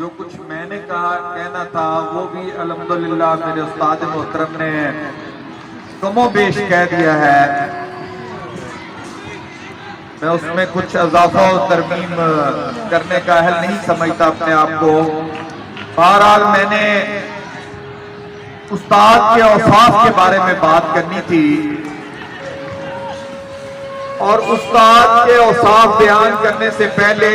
जो कुछ मैंने कहना था वो भी अल्हम्दुलिल्लाह मेरे उस्ताद मोहतरम ने कमो बेश कह दिया है। मैं उसमें कुछ इजाफा और तरमीम करने का अहल नहीं समझता अपने आप को। बहरहाल मैंने उस्ताद के औसाफ के बारे में बात करनी थी और उस्ताद के औसाफ बयान करने से पहले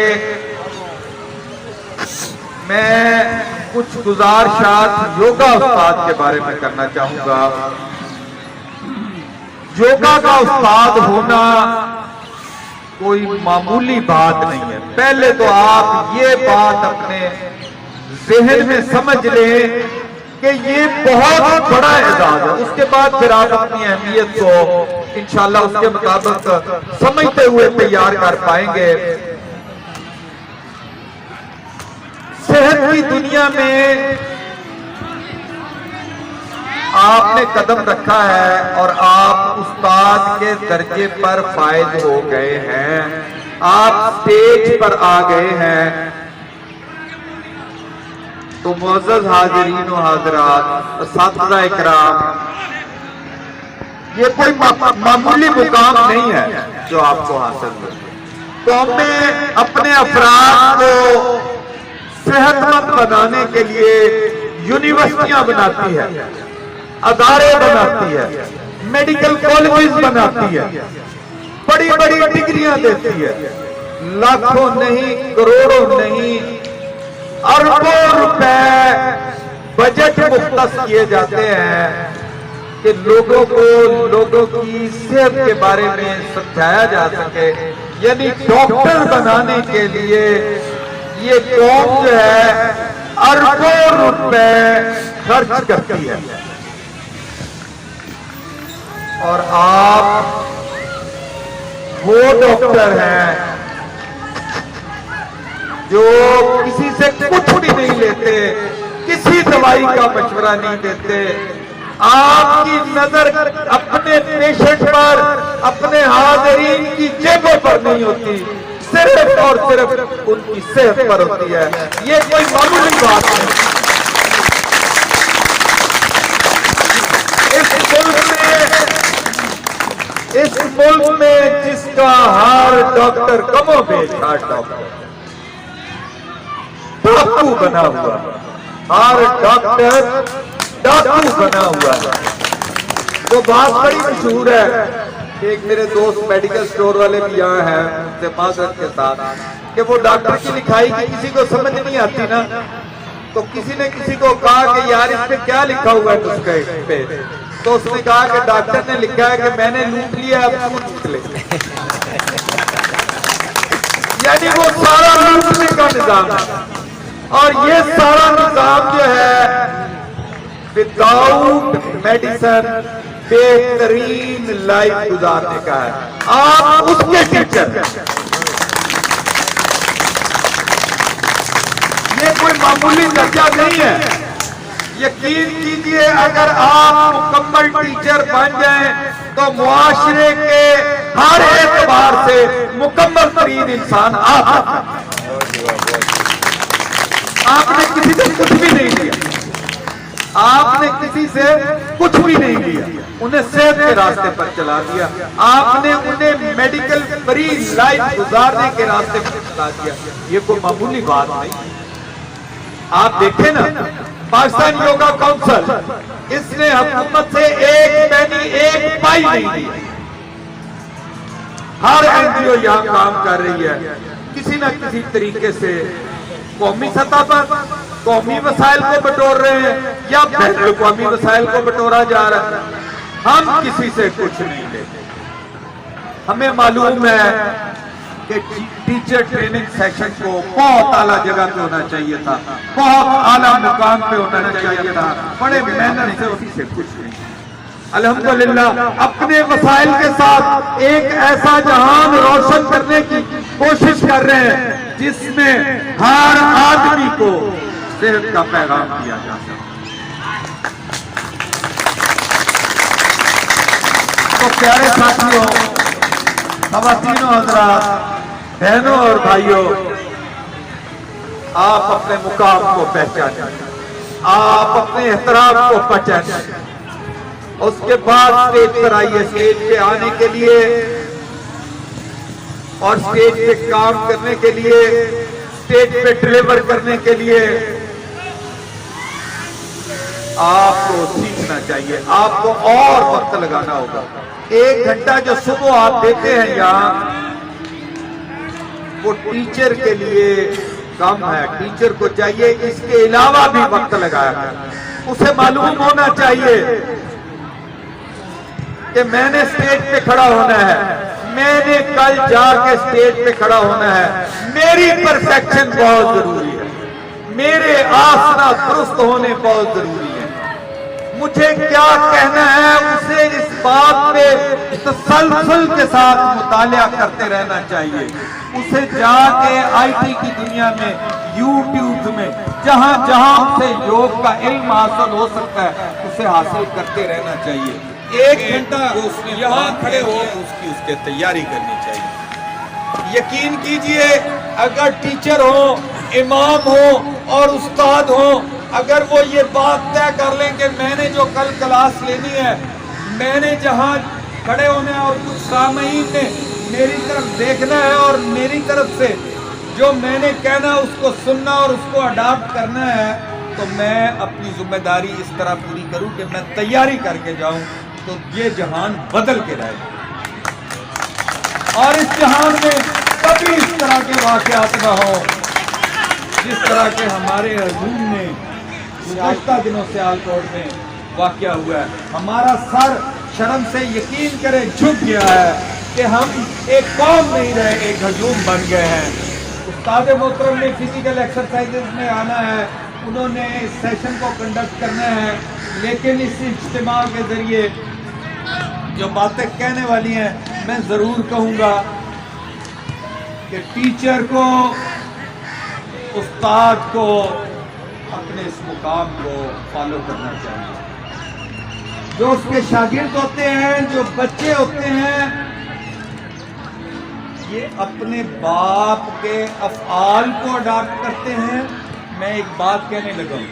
मैं कुछ गुजारिशात योगा उस्ताद के बारे में करना चाहूंगा। योगा का उस्ताद होना कोई मामूली बात नहीं है। पहले तो आप ये बात अपने ज़हन में समझ लें कि ये बहुत बड़ा एजाज है। उसके बाद फिर आप अपनी अहमियत को इंशाल्लाह उसके मुताबिक समझते हुए तैयार कर पाएंगे। सेहत की दुनिया में आपने कदम रखा है और आप उस्ताद के दर्जे पर फायज हो गए हैं, आप स्टेज पर आ गए हैं। तो मुअज़्ज़ज़ हाज़िरीन व हाज़िरात, असातिज़ा इकराम, ये कोई मामूली मुकाम नहीं है जो आपको हासिल हो। तो हमें अपने अफराद को सेहतमंद बनाने के लिए यूनिवर्सिटियां बनाती है, अदारे बनाती है, मेडिकल कॉलेजेस बनाती है, बड़ी बड़ी डिग्रियां देती है। लाखों नहीं, करोड़ों नहीं, अरबों रुपए बजट मुख्तस किए जाते हैं कि लोगों की सेहत के बारे में समझाया जा सके। यानी डॉक्टर बनाने के लिए ये कौम जो है अरबों रुपए खर्च करती है और आप वो डॉक्टर हैं जो किसी से कुछ भी नहीं लेते, किसी दवाई का मशवरा नहीं देते। आपकी नजर अपने पेशेंट पर, अपने हाज़िरीन की जेबों पर नहीं होती, सिर्फ और सिर्फ उनकी सेहत पर होती है। ये कोई मामूली बात नहीं। इस मुल्क में जिसका हर डॉक्टर कमो बेश हर डॉक्टर डाकू बना हुआ, हर डॉक्टर डाकू बना हुआ है। वो बात बड़ी मशहूर है। एक मेरे दोस्त मेडिकल स्टोर वाले भी यहाँ हैं, उनसे माजरत के साथ कि वो डॉक्टर की लिखाई की किसी को समझ नहीं आती ना, तो किसी ने किसी को कहा कि यार इस पे क्या लिखा हुआ है नुस्खे पे, तो उसने कहा कि डॉक्टर ने लिखा है कि मैंने लूट लिया, अब तू लूट ले। यानी वो सारा लूटने का निजाम है और ये सारा निजाम जो है विदाउट मेडिसिन बेहतरीन लाइफ गुजारने का है। आप उसके टीचर हैं। ये कोई मामूली दर्जा नहीं है। यकीन कीजिए अगर आप मुकम्मल टीचर बन जाएं तो मुआशरे के हर एतबार से मुकम्मल तरीन इंसान आप। आपने किसी से कुछ भी नहीं लिया, आपने किसी से कुछ भी नहीं लिया, उन्हें सेहत के रास्ते पर चला दिया, आपने उन्हें मेडिकल फ्री लाइफ गुजारने के रास्ते पर चला दिया। ये कोई मामूली बात नहीं। आप देखें ना, पाकिस्तान योगा काउंसिल, इसने हुकूमत से एक पैनी एक पाई नहीं दी। हर एनजीओ यहाँ काम कर रही है, किसी न किसी तरीके से कौमी सतह पर कौमी वसाइल को बटोर रहे हैं या बैनुल अक़वामी वसाइल को बटोरा जा रहा है। हम किसी से कुछ नहीं लेते। हमें मालूम है कि टीचर ट्रेनिंग सेक्शन को बहुत आला जगह पे होना चाहिए था, बहुत आला मुकाम पे होना चाहिए था, बड़े मेहनत से उसी से कुछ नहीं। अल्हम्दुलिल्लाह अपने वसाइल के साथ एक ऐसा जहान रोशन करने की कोशिश कर रहे हैं जिसमें हर आदमी को सेहत का पैगाम दिया जा सके। तो प्यारे साथियों, खवातीनों, हज़रात, बहनों और भाइयों, आप अपने मुकाम को पहचानें, आप अपने एहतराम को पहचानें। उसके बाद स्टेज पर आइए। स्टेज पे आने के लिए और स्टेज पे काम करने के लिए, स्टेज पे डिलीवर करने के लिए आपको सीखना चाहिए, आपको और वक्त लगाना होगा। 1 घंटा जो सुबह आप देते हैं यहां, वो टीचर के लिए कम है। टीचर को चाहिए इसके अलावा भी वक्त लगाया है। उसे मालूम होना चाहिए कि मैंने स्टेज पे खड़ा होना है, मैंने कल जाके स्टेज पे खड़ा होना है, मेरी परफेक्शन बहुत जरूरी है, मेरे आसना दुरुस्त होने बहुत जरूरी है। मुझे क्या कहना है उसे इस बात पे तसलसल के साथ मुतालिया करते रहना चाहिए। उसे जाके आईटी की दुनिया में, यूट्यूब में, जहां जहां उसे योग का इल्म हासिल हो सकता है उसे हासिल करते रहना चाहिए। 1 घंटा यहाँ खड़े हो उसकी तैयारी करनी चाहिए। यकीन कीजिए, अगर टीचर हो, इमाम हो और उस्ताद हो, अगर वो ये बात तय कर लें कि मैंने जो कल क्लास लेनी है, मैंने जहां खड़े होने और कुछ सामईन ने मेरी तरफ देखना है और मेरी तरफ से जो मैंने कहना उसको सुनना और उसको अडॉप्ट करना है, तो मैं अपनी जिम्मेदारी इस तरह पूरी करूं कि मैं तैयारी करके जाऊं, तो ये जहान बदल के रहेगा। और इस जहान में कभी इस तरह के वाकयात न हो जिस तरह के हमारे हजूर ने गुज़श्ता दिनों से सियालकोट में वाकया हुआ है। हमारा सर शर्म से यकीन करें झुक गया है कि हम एक कौम नहीं रहे, एक हजूम बन गए हैं। उस्ताद मोहतरम ने फिजिकल एक्सरसाइजेज में आना है, उन्होंने इस सेशन को कंडक्ट करना है, लेकिन इस इज्तिमा के जरिए जो बातें कहने वाली हैं मैं ज़रूर कहूँगा कि टीचर को, उस्ताद को अपने इस मुकाम को फॉलो करना चाहिए। जो उसके शागिर्द होते हैं, जो बच्चे होते हैं, ये अपने बाप के अफ़आल को अडॉप्ट करते हैं। मैं एक बात कहने लगा हूँ,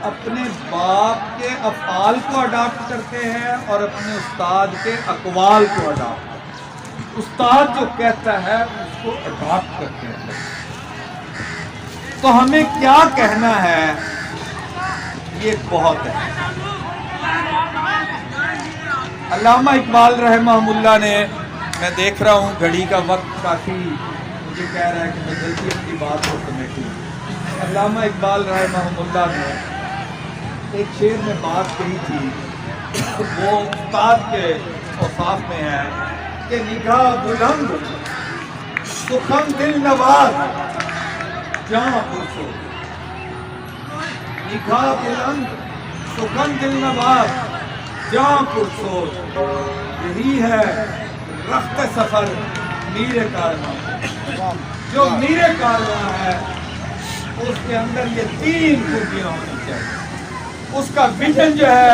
अपने बाप के अफ़आल को अडॉप्ट करते हैं और अपने उस्ताद के अक़वाल को अडॉप्ट करते हैं। उस्ताद जो कहता है उसको अडॉप्ट करते हैं। तो हमें क्या कहना है ये बहुत है। अल्लामा इकबाल रहमहुल्लाह ने, मैं देख रहा हूँ घड़ी का वक्त काफ़ी मुझे कह रहा है कि मैं जल्दी अपनी बात को समेटूं। अल्लामा इकबाल रहमहुल्लाह ने एक शेर में बात कही थी, तो वो उस्ताद के औसाफ में है कि निगाह बुलंद सुखम दिल नवाज जहाँ पुरसो, निगाह बुलंद सुखम दिल नवाज जहाँ पुरसो, यही है रफ्त सफर मीरे कारवां। जो मीरे कारवां है उसके अंदर ये 3 खूबियाँ होनी चाहिए। उसका विजन जो है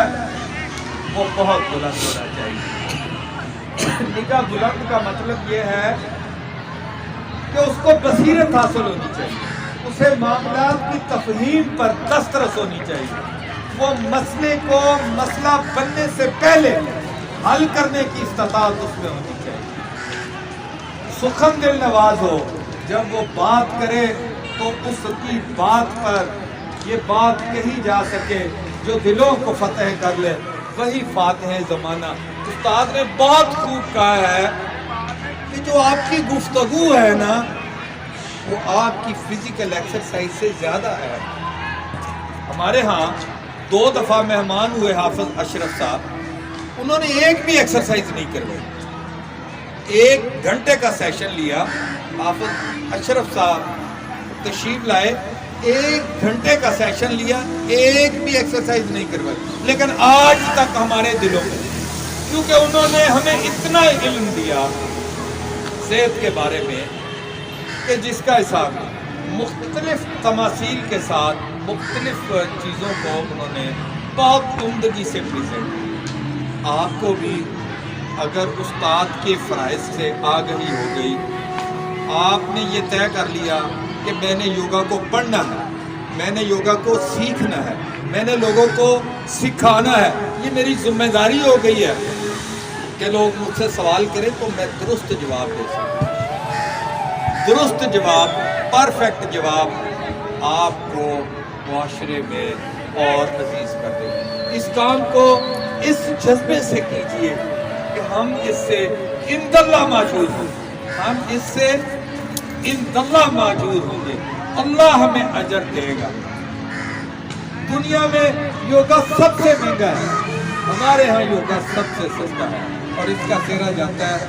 वो बहुत बुलंद होना चाहिए। निगाह बुलंद का मतलब ये है कि उसको बसीरत हासिल होनी चाहिए, उसे मामलात की तफहीम पर दस्तरस होनी चाहिए, वो मसले को मसला बनने से पहले हल करने की इस्तात उसमें होनी चाहिए। सुखम दिल नवाज हो, जब वो बात करे तो उसकी बात पर ये बात कही जा सके जो दिलों को फतेह कर ले, वही फातिह ज़माना। उस्ताद ने बहुत खूब कहा है कि जो आपकी गुफ्तगू है ना, वो आपकी फिजिकल एक्सरसाइज से ज़्यादा है। हमारे यहाँ 2 दफ़ा मेहमान हुए हाफिज अशरफ साहब, उन्होंने एक भी एक्सरसाइज नहीं करवाई। 1 घंटे का सेशन लिया, हाफिज अशरफ साहब तशरीफ लाए, 1 घंटे का सेशन लिया, एक भी एक्सरसाइज नहीं करवाई। लेकिन आज तक हमारे दिलों में, क्योंकि उन्होंने हमें इतना इल्म दिया सेहत के बारे में कि जिसका हिसाब मुख्तलिफ तमासील के साथ मुख्तलिफ चीज़ों को उन्होंने बहुत उम्दगी से प्रेजेंट किया। आपको भी अगर उस्ताद के फ़राइज़ से आगही हो गई, आपने ये तय कर लिया कि मैंने योगा को पढ़ना है, मैंने योगा को सीखना है, मैंने लोगों को सिखाना है। ये मेरी जिम्मेदारी हो गई है कि लोग मुझसे सवाल करें तो मैं दुरुस्त जवाब दे सकूं। दुरुस्त जवाब, परफेक्ट जवाब आपको मुआशरे में और अजीज कर दे। इस काम को इस जज्बे से कीजिए कि हम इससे इंदल्ला मौजूद होंगे, हम इससे इंदल्ला मौजूद होंगे। अल्लाह हमें अजर देगा। दुनिया में योगा सबसे महंगा है, हमारे यहाँ योगा सबसे सस्ता है और इसका सेहरा जाता है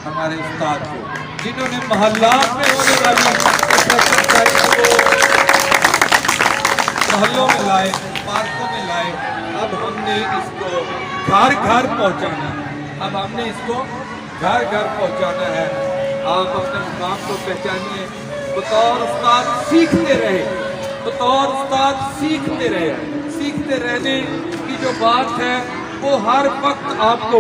हमारे उस्ताद को, जिन्होंने मोहल्लात में होने वाली एक्सरसाइज को मोहल्लों में लाए, पार्कों में लाए। अब हमने इसको घर घर पहुंचाना है, अब हमने इसको घर घर पहुंचाना है। आप अपने मुकाम को पहचानिए, बतौर उस्ताद सीखते रहे, बतौर उस्ताद सीखते रहे। सीखते रहने की जो बात है वो हर वक्त आपको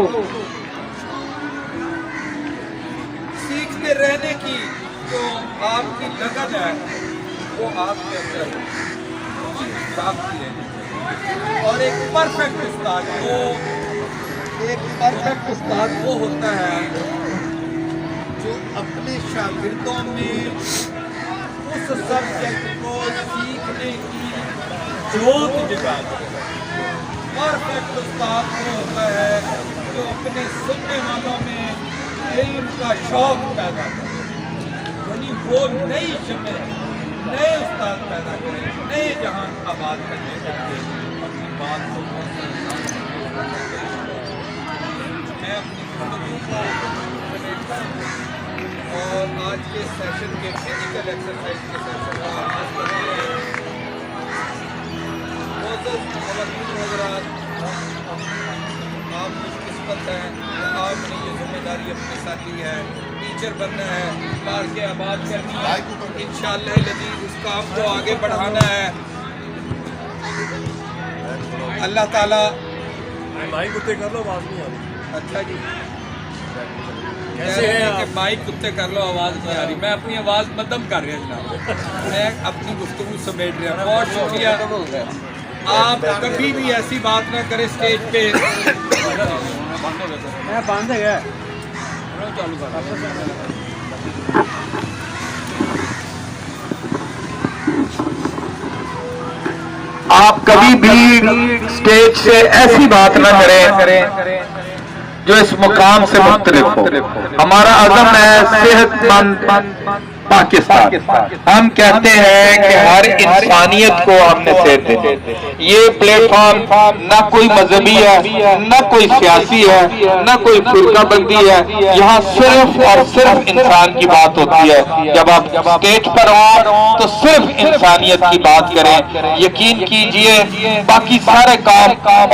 सीखते रहने की जो आपकी लगन है वो आपके अंदर साफ रहनी चाहिए। और एक परफेक्ट उस्ताद वो होता है जो अपने शागिर्दों में उस सब्जेक्ट को सीखने की जोत जगाता है। परफेक्ट उस्ताद वो होता है जो अपने सुनने वालों में इल्म का शौक पैदा करे, यानी वो नई जगह, नए उस्ताद पैदा करें, नए जहान आबाद करने के लिए अपनी बात को मैं अपनी और आज के सेशन के फिजिकल एक्सरसाइज के सेशन का आगाज कर रहे हैं। आप खुशकिस्मत हैं, आपने ये जिम्मेदारी अपने साथ ली है। टीचर बनना है, बार के आबाद करनी है, इंशाअल्लाह लजीज उस काम को आगे बढ़ाना है। अल्लाह ताला माइक कुत्ते कर लो, आवाज नहीं आ रही। अच्छा जी, कैसे हैं आप? माइक कुत्ते कर लो, आवाज़ नहीं आ रही। मैं अपनी आवाज़ मध्यम कर रहा जनाब, मैं अपनी गुफ्तगू समेट रहा। बहुत शुक्रिया। आप कभी भी ऐसी बात ना करें स्टेज पे। मैं बंद है चालू कर। आप कभी भी स्टेज से ऐसी बात ना करें जो इस मुकाम से मुख्तलिफ हो। हमारा अज़म है सेहतमंद पाकिस्तान। हम कहते हैं कि हर इंसानियत को हमने सेहत दी। ये प्लेटफॉर्म न कोई मजहबी है, न कोई सियासी है, न कोई फिरकाबंदी है। यहाँ सिर्फ और सिर्फ इंसान की बात होती है। जब आप स्टेज पर हो तो सिर्फ इंसानियत की बात करें। यकीन कीजिए बाकी सारे काम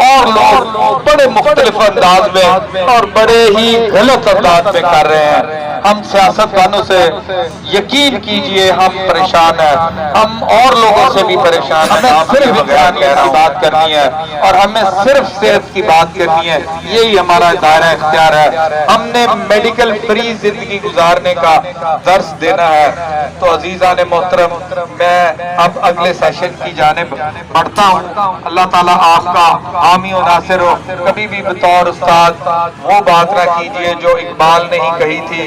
और लोग बड़े मुख्तलिफ अंदाज में और बड़े ही गलत अंदाज में कर रहे हैं। हम सियासतदानों से यकीन कीजिए हम परेशान हैं, हम और लोगों से भी परेशान हैं। हमें सिर्फ इंसान की बात करनी है और हमें सिर्फ सेहत की बात करनी है। यही हमारा दायरा इख्तियार है। हमने मेडिकल फ्री जिंदगी गुजारने का दर्स देना है। तो अजीज़ान मोहतरम, मैं अब अगले सेशन की जानिब बढ़ता हूँ। अल्लाह ताला आपका हामी और नासिर हो। कभी भी बतौर उस्ताद वो बात ना कीजिए जो इकबाल ने ही कही थी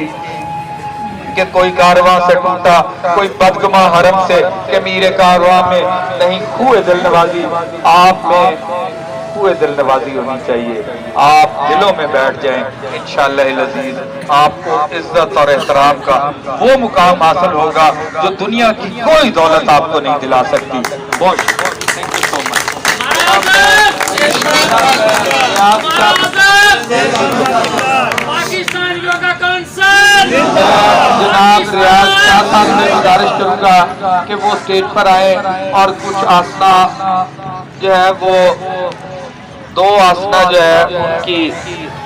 कि कोई कारवां से टूटा, कोई बदगमा हरम से कि मीरे कारवां में नहीं खूए दिल नवाजी। आप में खूए दिल नवाजी होनी चाहिए। आप दिलों में बैठ जाएं, इंशाअल्लाह अज़ीज़ आपको इज्जत और एहतराम का वो मुकाम हासिल होगा जो दुनिया की कोई दौलत आपको नहीं दिला सकती। बहुत thank you so much. Pakistan yoga council जनाब रियाज शाह साहब से गुजारिश करूंगा कि वो स्टेज पर आए और कुछ आसना जो है वो दो आसना जो है उनकी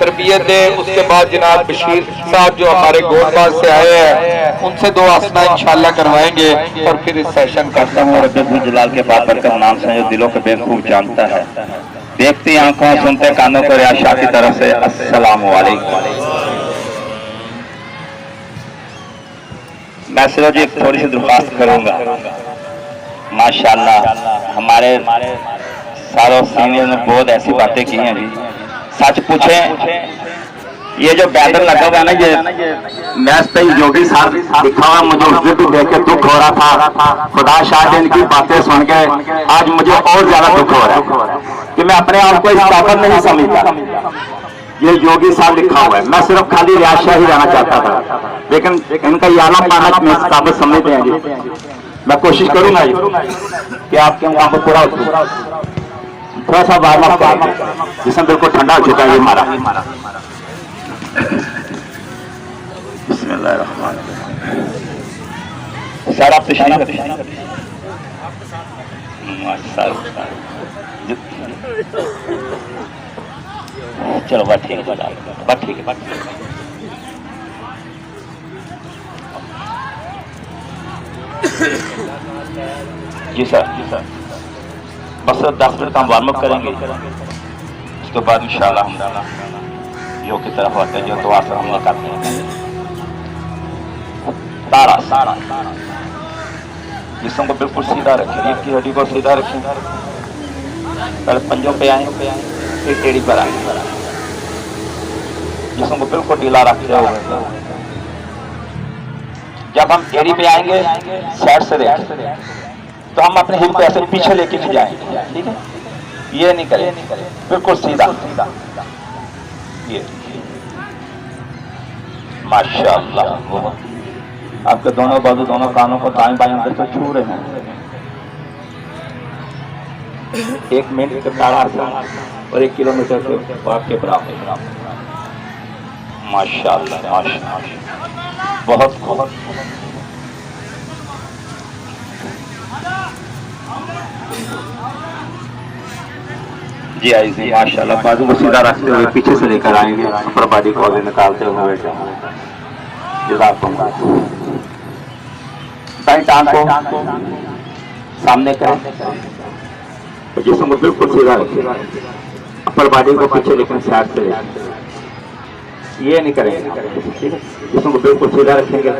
तरबियत दे। उसके बाद जनाब बशीर साहब जो हमारे गोलबाज से आए हैं उनसे दो आसना इंशाल्लाह करवाएंगे और फिर इस सेशन करता हूँ। रब्बुल जलाल के बाबर का नाम से जो दिलों के बेवकूफ जानता है, देखती आंखों सुनते कानों को रियाज शाह की तरफ से अस्सलाम वालेकुम। मैं सिर्फ जी थोड़ी सी दरख्वास्त करूंगा। माशाल्लाह हमारे सारों सीनियर ने बहुत ऐसी बातें की हैं जी। सच पूछे ये जो बैनर लगा हुआ है ना, ये मैं इस पे योगी साहब लिखा हुआ, मुझे उस दिन भी देख के दुख हो रहा था। खुदा शायद इनकी बातें सुन के आज मुझे और ज्यादा दुख हो रहा है कि मैं अपने आप को इस काबिल नहीं समझता। ये योगी साहब लिखा हुआ है, मैं सिर्फ खाली रियाशा ही रहना चाहता था, लेकिन इनका ये आलम पाना में इस काबिल समझते हैं जी। मैं कोशिश करूंगा जी कि आपके काम को पूरा थोड़ा सा वार्म अप करें, जिसमें बिल्कुल ठंडा हो चुका है ये हमारा। बिस्मिल्लाहिर्रहमानिर्रहीम। सर आप तशरीफ चलो बात ठीक है, बात ठीक है, बात ठीक है। जी सर, जी सर, बस 10 मिनट हम वार्म अप करेंगे, उसके बाद इंशाल्लाह हम योग की तरफ आते हैं, जो दुआ से हमने करते हैं। तारा सारा जिस्म को बिल्कुल सीधा रखें, रीढ़ की हड्डी को सीधा रखें, पहले पंजों पे आए, फिर टेढ़ी पर आए, जिस्म को बिल्कुल ढीला रखते हुए। जब हम टेढ़ी पे आएंगे साइड से देखें तो हम अपने हिप को ऐसे पीछे लेके नहीं जाएंगे, ठीक है? ये नहीं करें, बिल्कुल सीधा सीधा। ये माशाअल्लाह, आपके दोनों बाजू दोनों कानों को दाएं बाएं अंदर से छू रहे हैं। 1 मिनट के तारा और 1 किलोमीटर के बाप के बराबर। माशाअल्लाह, माशाअल्लाह, बहुत बहुत। जी आई जी, माशाल्लाह, बाजू को सीधा रखते हुए पीछे से लेकर आएंगे, ऊपर बॉडी को आगे निकालते हुए बैठे। जज़ाकुमुल्लाह। दाईं टांग को सामने करें, जिस्म को बिल्कुल सीधा रखें, अपर बॉडी को पीछे लेकर साइड से ये नहीं करेंगे, ठीक है? जिस्म को बिल्कुल सीधा रखेंगे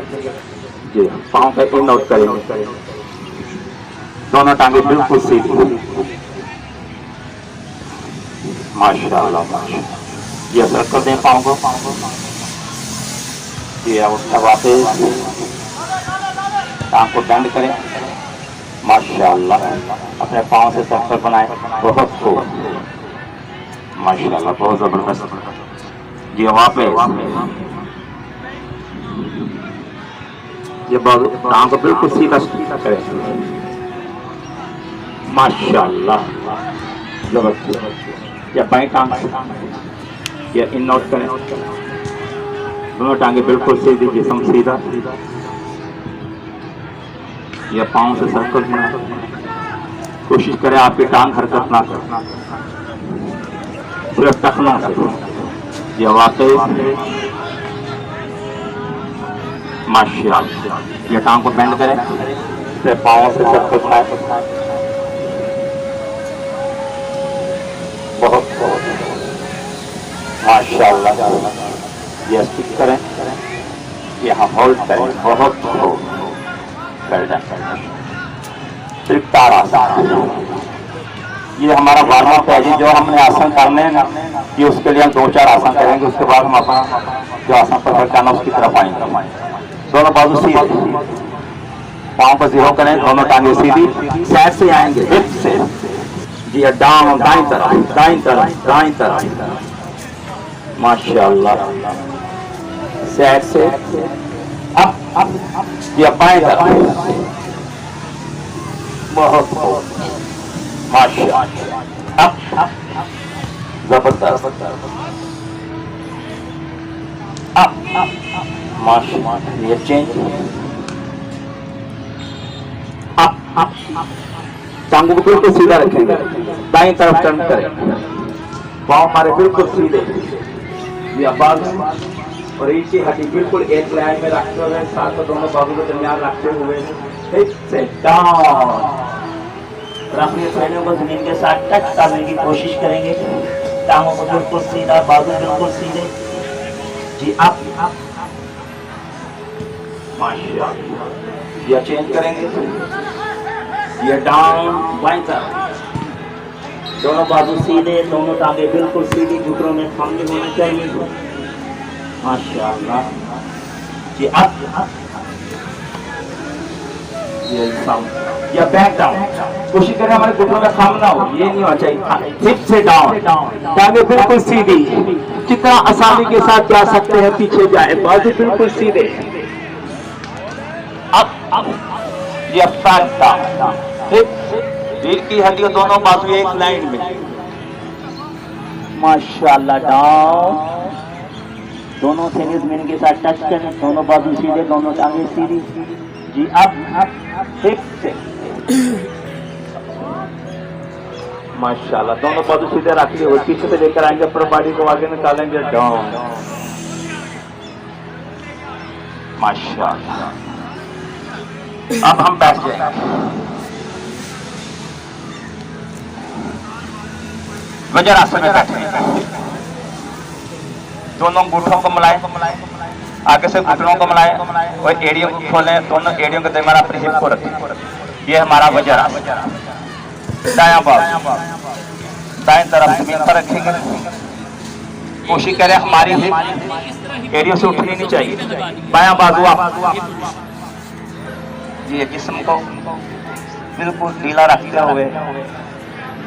जी। पाँव का इन आउट करेंगे, दोनों टांगे बिल्कुल सीधी। माशाअल्लाह, माशाअल्लाह। ये सर्कल दें पाँव को, ये अवस्था वापस टांग को बेंड करें। माशाअल्लाह, अपने पाँव से सर्कल बनाए, बहुत खूब, माशाअल्लाह, बहुत जबरदस्त। ये वापस ये टांग को बिल्कुल सीधा करें। माशाअल्लाह, जबरदस्त। या बाएं टांग या इन आउट करें, दोनों टांगे बिल्कुल सीधी, जिस्म सीधा। या पाँव से सर्कल बनाए, कोशिश करें आपकी टांग हरकत ना करें, सिर्फ टखनों से। ये वाकई माशाअल्लाह। ये टांग को बेंड करें, फिर पाँव से सर्कल बनाए, बहुत बहुत माशाअल्लाह। ये स्टिक करें, यहाँ होल्ड करें, बहुत बहुत सिर्फ तारा। ये हमारा वार्म अप है जी, जो हमने आसन करने हैं ना, ये उसके लिए हम 2-4 आसन करेंगे, उसके बाद हम अपना जो आसन पर करना उसकी तरफ आएंगे। दोनों बाजू सीधे, पाँव को जीरो करें, दोनों टांगे सीधी, साइड से आएंगे, हिप से जी। डाउन, दाईं तरफ, दाईं तरफ, दाईं तरफ। माशाअल्लाह, साइड से अप अप, या बाएं तरफ, बहुत माशाअल्लाह, अप अप, जबरदस्त, अप अप, माशाअल्लाह। ये चेंज, अप अप, टांगों को बिल्कुल सीधा रखेंगे, दाईं तरफ टर्न करें, पाँव हमारे बिल्कुल सीधे, ये बाजू और रीढ़ की हड्डी बिल्कुल एक लाइन में रखते हुए, साथ में दोनों बाजू के दरमियान रखते हुए, हिप से डाउन, और अपने पैरों को जमीन के साथ टच करने की कोशिश करेंगे। टांगों को बिल्कुल सीधा, बाजू बिल्कुल सीधे जी। अप माशाअल्लाह। ये चेंज करेंगे, ये डाउन बाईं तरफ, दोनों बाजू सीधे, दोनों टांगे बिल्कुल सीधी, घुटनों में सामने होना चाहिए। माशाअल्लाह। ये अप, ये साउंड, या बैक डाउन। कोशिश करें हमारे घुटनों का सामना हो, ये नहीं होना चाहिए। हिप से डाउन, टांगे बिल्कुल सीधी, जितना आसानी के साथ जा सकते हैं पीछे जाए, बाजू बिल्कुल सीधे। अब ये बैक डाउन, हिप, रीढ़ की हड्डियों दोनों बाजू एक लाइन में। माशाअल्लाह। डाउन, दोनों सीधे जमीन के साथ टच करें, दोनों बाजू सीधे, दोनों टांगे सीधी। जी अब हिप से, माशाअल्लाह, दोनों बाजू सीधे रखते हुए पीछे से लेकर आएंगे, अपर बॉडी को आगे निकालेंगे, डाउन। माशाअल्लाह। अब हम बैठ जाएंगे, वज्रासन में बैठेंगे। दोनों अंगूठों को मिलाएं, आगे से घुटनों को मिलाएं और एड़ियों को खोलें, दोनों एड़ियों के दरमियान अपनी हिप को रखें। ये हमारा वज्रासन। दायां बाजू दाएं तरफ जमीन पर रखेंगे। कोशिश करें हमारी हिप एड़ियों से उठनी नहीं चाहिए। बायां बाजू आप ये जिस्म को बिल्कुल ढीला रखते हुए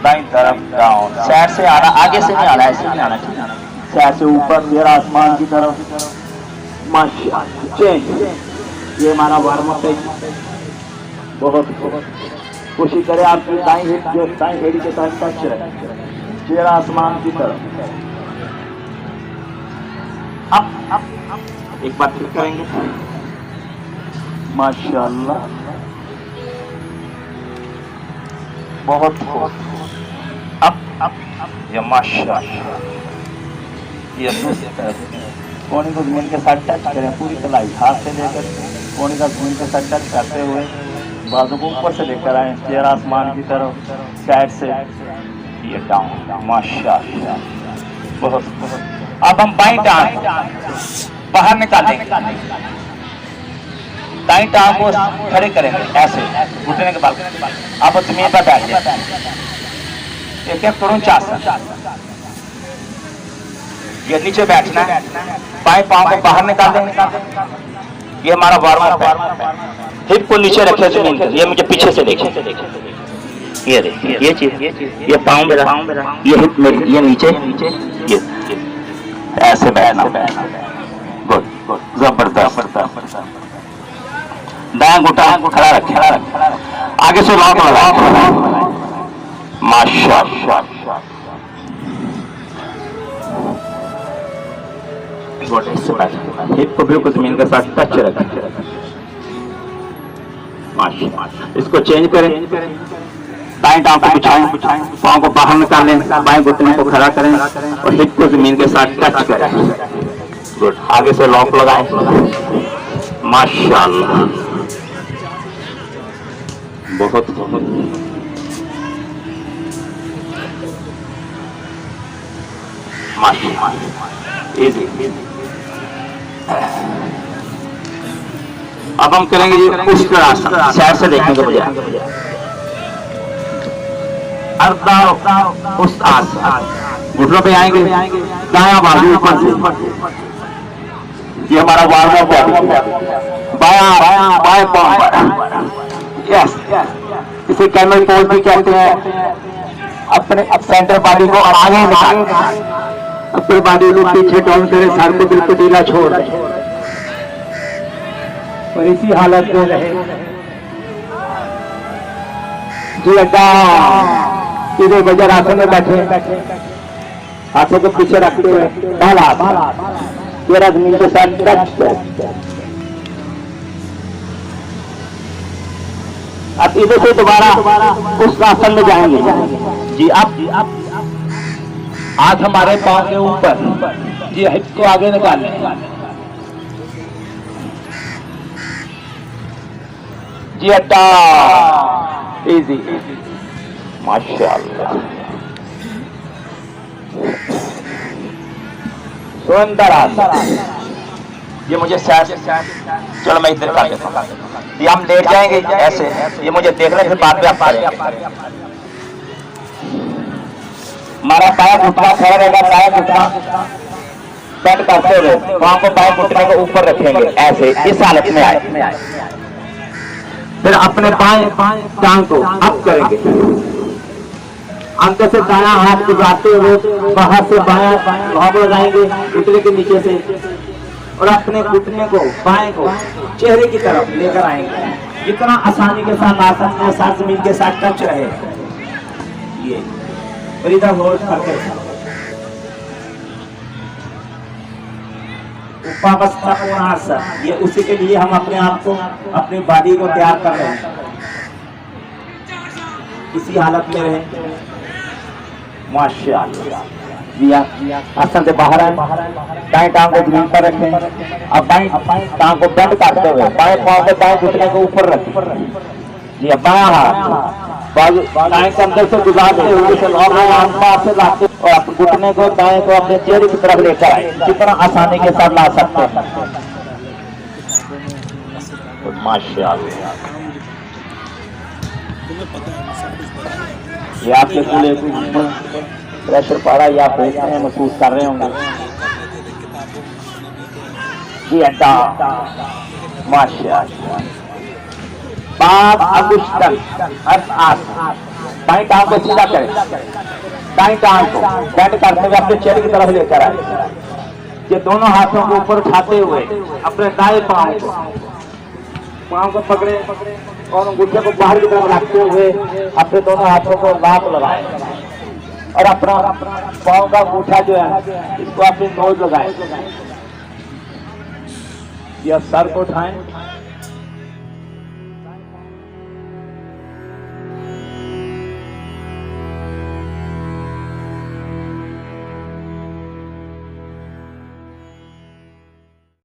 दाईं तरफ डाउन, साइड से आना, आगे से नहीं आना, ऐसे नहीं आना, साइड से ऊपर, फिर आसमान की तरफ। माशाअल्लाह। चेंज, ये हमारा वार्म अप है। बहुत कोशिश करें आपकी दाईं हिप जो दाईं एड़ी के साथ टच रहे, फिर आसमान की तरफ। अब एक बार फिर करेंगे। माशाअल्लाह। बहुत अब ये माशाअल्लाह। ये दूसरी तरफ, कोने को जमीन के साथ टच करें, पूरी कलाई हाथ से लेकर कोने का जमीन के साथ टच करते हुए बाजू को ऊपर से लेकर आए, फिर आसमान की तरफ, साइड से ये डाउन। माशाअल्लाह। बहुत। अब हम बाईं टांग बाहर निकालेंगे, दाईं टांग को खड़े करेंगे ऐसे घुटने के बल। अब जमीन पर बैठ जाए, एक एक क्रंच आसन। ये नीचे बैठना है, बाएं पांव को बाहर निकाल देंगे। ये हमारा वार्म अप है। हिप को नीचे रखे जमीन पर, ये मुझे पीछे से देखें, ये देखिए, ये चीज, ये पांव मेरा, ये हिप मेरी, ये नीचे, ये ऐसे बैठना। गुड, जबरदस्त। दायां घुटना खड़ा रखें, आगे से लॉक लगाएं। माशाअल्लाह। हिप को बिल्कुल जमीन के साथ टच रखें। माशाअल्लाह। इसको चेंज करें, दाएं टांग को बिछाएं, पांव को बाहर निकालें, बाएं घुटने को खड़ा करें और हिप को जमीन के साथ टच करें। गुड, आगे से लॉक लगाएं। माशाअल्लाह। बहुत माशाअल्लाह। इजी। अब हम करेंगे ये पुष्करासन, साइड से देखने के बजाय। अर्धा आसन, घुटनों पे आएंगे, दायां बाजू ऊपर से, ये हमारा वार्म अप है। बाएं पांव पर, यस, इसे कैमल पोज भी कहते हैं। अपने सेंटर बॉडी को आगे निकालें, अपर बॉडी को पीछे डाउन करें, सर को बिल्कुल ढीला छोड़ दें और इसी हालत में रहे। जी सीधे वज्रासन में बैठे, हाथों को पीछे रखते हुए बाला तेरा जमीन के साथ टच। अब इधर से दोबारा उस आसन में जाएंगे। जी अब हाथ हमारे पांव के ऊपर, जी हिप को आगे निकालें। जी अड्डा, इजी। माशाअल्लाह। सुंदर आसन। ये मुझे चलो मैं इधर कर देता हूँ। ये हम लेट जाएंगे ऐसे, ये मुझे देखने के बाद में आप करेंगे। हमारा पाया घुटना खड़ा रहेगा, पाया घुटना बेंड करते हुए पाँव को पाए घुटने को ऊपर रखेंगे ऐसे, इस हालत में आए। फिर अपने बाएं टांग को अप करेंगे, अंदर से दायां हाथ गुजारते हुए बाहर से बायां भाव लगाएंगे घुटने के नीचे से, और अपने घुटने को बाएं को चेहरे की तरफ लेकर आएंगे। इतना आसानी के साथ आसन में साथ जमीन के साथ टच रहे। ये इधर होल्ड करके उपावस्था कोणासन, ये उसी के लिए हम अपने आप को, अपनी बॉडी को तैयार कर रहे हैं। इसी हालत में रहें। माशाअल्लाह। आसन से बाहर आए, दाएं टांग को जमीन पर रखें। अब बाएं टांग को बेंड करते हुए बाएं पांव को दाएं घुटने को ऊपर रखें। जी बायां हाथ दाएं कंधे से गुजारते हुए से लाते और अपने घुटने को दाएं को अपने चेहरे की तरफ लेकर आए। कितना आसानी के साथ ला सकते हैं। माशाअल्लाह। ये आपके पूरे प्रेशर पड़ा या आप देख रहे हैं, महसूस कर रहे होंगे। जी अड्डा माशाअल्लाह। बात अगुष्टन दाएं टांग को सीधा करें, दाएं टांग को बेंड करते हुए अपने चेहरे की तरफ लेकर आए। ये दोनों हाथों को ऊपर उठाते हुए अपने दाएं पांव को पकड़े और अंगूठे को बाहर की तरफ रखते हुए अपने दोनों हाथों को लात लगाए और अपना पांव का अंगूठा जो है इसको अपनी नोज लगाए। यह सर को उठाएं